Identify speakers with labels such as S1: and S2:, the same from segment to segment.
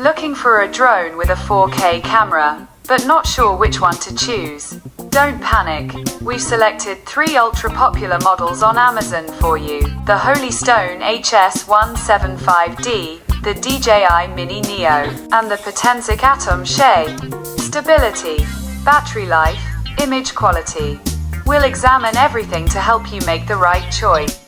S1: Looking for a drone with a 4K camera, but not sure which one to choose? Don't panic. We've selected 3 ultra-popular models on Amazon for you. The Holy Stone HS175D, the DJI Mini Neo, and the Potensic Atom Shay. Stability, battery life, image quality. We'll examine everything to help you make the right choice.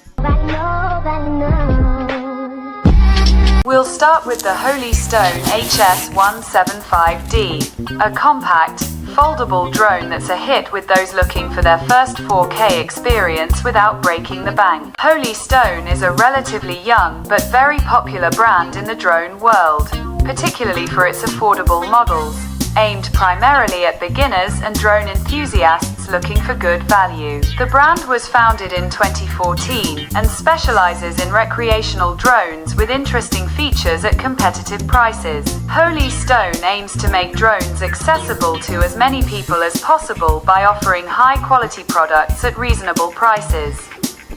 S1: We'll start with the Holy Stone HS175D, a compact, foldable drone that's a hit with those looking for their first 4K experience without breaking the bank. Holy Stone is a relatively young but very popular brand in the drone world, particularly for its affordable models, aimed primarily at beginners and drone enthusiasts looking for good value. The brand was founded in 2014 and specializes in recreational drones with interesting features at competitive prices. Holy Stone aims to make drones accessible to as many people as possible by offering high-quality products at reasonable prices.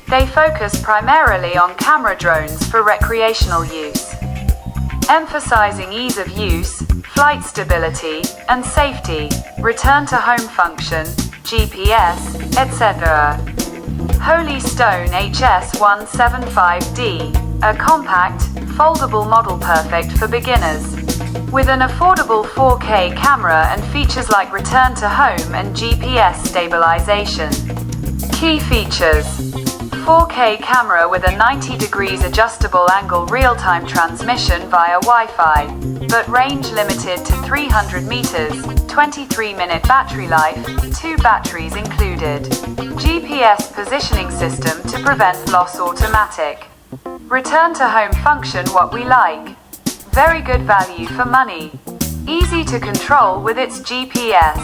S1: They focus primarily on camera drones for recreational use, emphasizing ease of use, flight stability, and safety, return-to-home function, GPS, etc. Holy Stone HS175D, a compact, foldable model perfect for beginners. With an affordable 4K camera and features like return to home and GPS stabilization. Key features: 4K camera with a 90 degrees adjustable angle real-time transmission via Wi-Fi, but range limited to 300 meters, 23-minute battery life, 2 batteries included. GPS positioning system to prevent loss automatic. Return to home function what we like. Very good value for money. Easy to control with its GPS.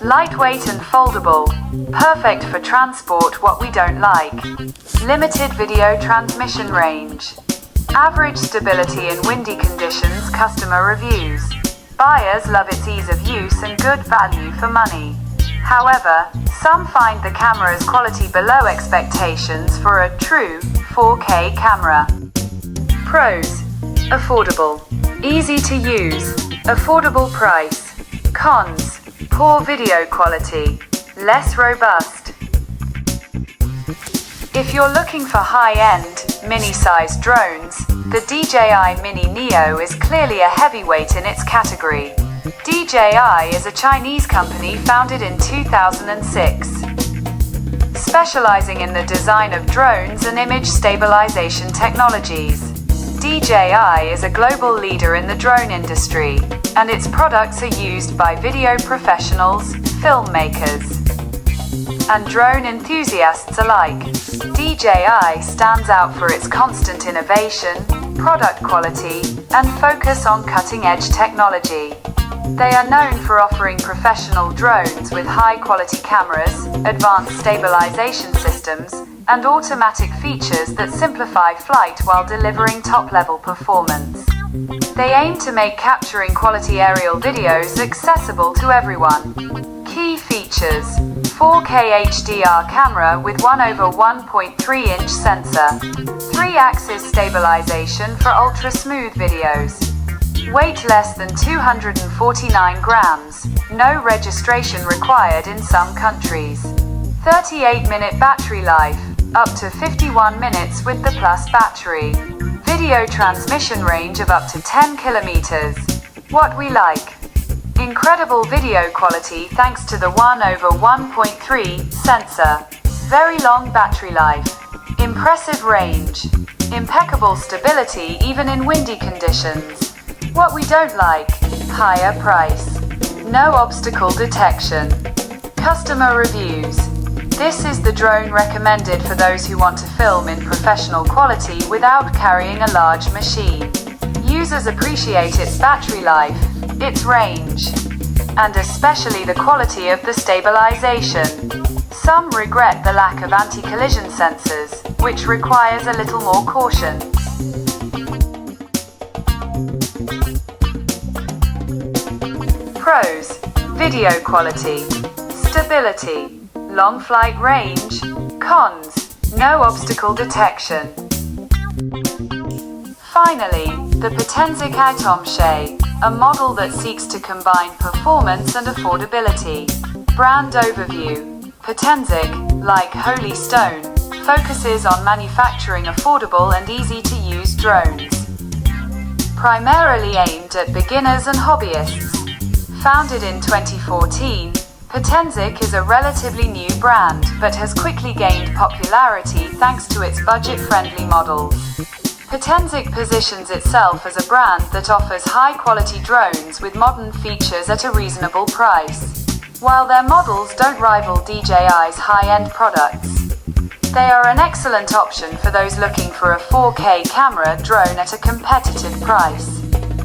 S1: Lightweight and foldable. Perfect for transport what we don't like. Limited video transmission range. Average stability in windy conditions. Customer reviews. Buyers love its ease of use and good value for money. However, some find the camera's quality below expectations for a true 4K camera. Pros: affordable, easy to use, affordable price. Cons: poor video quality, less robust. If you're looking for high-end, mini-sized drones, the DJI Mini Neo is clearly a heavyweight in its category. DJI is a Chinese company founded in 2006, specializing in the design of drones and image stabilization technologies. DJI is a global leader in the drone industry, and its products are used by video professionals, filmmakers, and drone enthusiasts alike. DJI stands out for its constant innovation, product quality, and focus on cutting-edge technology. They are known for offering professional drones with high-quality cameras, advanced stabilization systems, and automatic features that simplify flight while delivering top-level performance. They aim to make capturing quality aerial videos accessible to everyone. Key features: 4K HDR camera with 1/1.3-inch sensor, 3-axis stabilization for ultra-smooth videos, weight less than 249 grams, no registration required in some countries, 38-minute battery life, up to 51 minutes with the Plus battery, video transmission range of up to 10 kilometers. What we like: incredible video quality thanks to the 1/1.3 sensor, very long battery life, impressive range, impeccable stability even in windy conditions. What we don't like: higher price, no obstacle detection. Customer reviews: this is the drone recommended for those who want to film in professional quality without carrying a large machine. Users appreciate its battery life, its range, and especially the quality of the stabilization. Some regret the lack of anti-collision sensors, which requires a little more caution. Pros: video quality, stability, long flight range. Cons: no obstacle detection. Finally, The Potenzic Atomsche, a model that seeks to combine performance and affordability. Brand overview. Potenzic, like Holy Stone, focuses on manufacturing affordable and easy-to-use drones. Primarily aimed at beginners and hobbyists. Founded in 2014, Potenzic is a relatively new brand, but has quickly gained popularity thanks to its budget-friendly models. Potenzic positions itself as a brand that offers high-quality drones with modern features at a reasonable price. While their models don't rival DJI's high-end products, they are an excellent option for those looking for a 4K camera drone at a competitive price.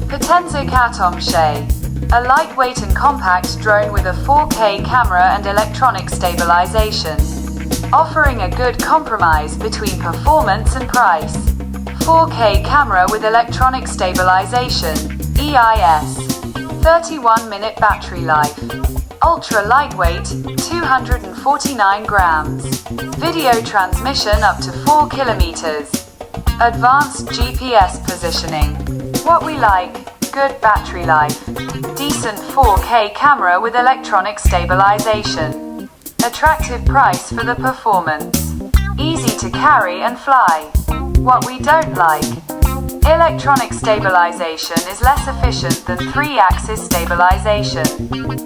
S1: Potenzic Atomsche, a lightweight and compact drone with a 4K camera and electronic stabilization, offering a good compromise between performance and price. 4K camera with electronic stabilization, EIS, 31-minute battery life, ultra lightweight, 249 grams, video transmission up to 4 kilometers, advanced GPS positioning. What we like: good battery life, decent 4K camera with electronic stabilization, attractive price for the performance, easy to carry and fly. What we don't like: electronic stabilization is less efficient than 3-axis stabilization.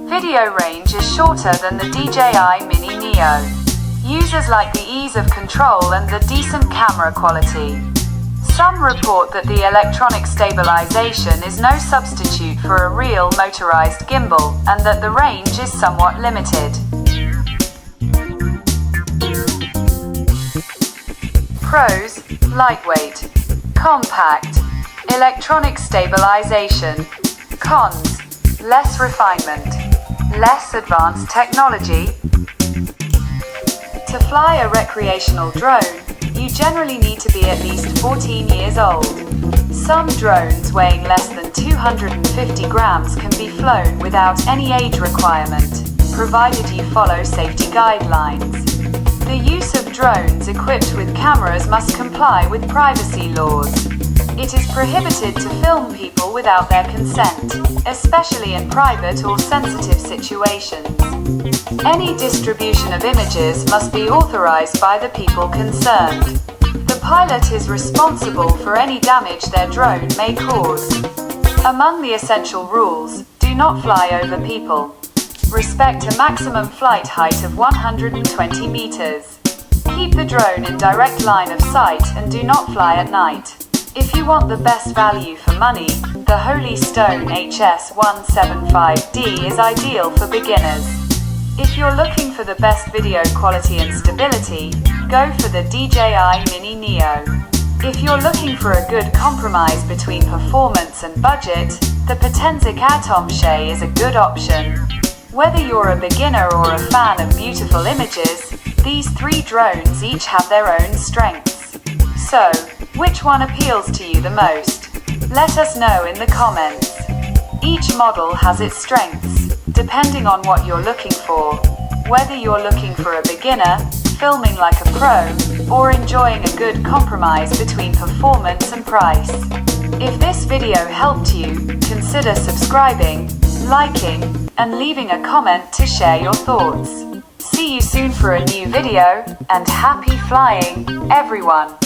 S1: Video range is shorter than the DJI Mini Neo. Users like the ease of control and the decent camera quality. Some report that the electronic stabilization is no substitute for a real motorized gimbal, and that the range is somewhat limited. Pros: lightweight, compact, electronic stabilization. Cons: less refinement, less advanced technology. To fly a recreational drone, you generally need to be at least 14 years old. Some drones weighing less than 250 grams can be flown without any age requirement, provided you follow safety guidelines. The use of drones equipped with cameras must comply with privacy laws. It is prohibited to film people without their consent, especially in private or sensitive situations. Any distribution of images must be authorized by the people concerned. The pilot is responsible for any damage their drone may cause. Among the essential rules: do not fly over people. Respect a maximum flight height of 120 meters. Keep the drone in direct line of sight and do not fly at night. If you want the best value for money, the Holy Stone HS175D is ideal for beginners. If you're looking for the best video quality and stability, go for the DJI Mini Neo. If you're looking for a good compromise between performance and budget, the Potenzic Atomsche is a good option. Whether you're a beginner or a fan of beautiful images, these 3 drones each have their own strengths. So, which one appeals to you the most? Let us know in the comments. Each model has its strengths, depending on what you're looking for. Whether you're looking for a beginner, filming like a pro, or enjoying a good compromise between performance and price. If this video helped you, consider subscribing, liking, and leaving a comment to share your thoughts. See you soon for a new video, and happy flying, everyone!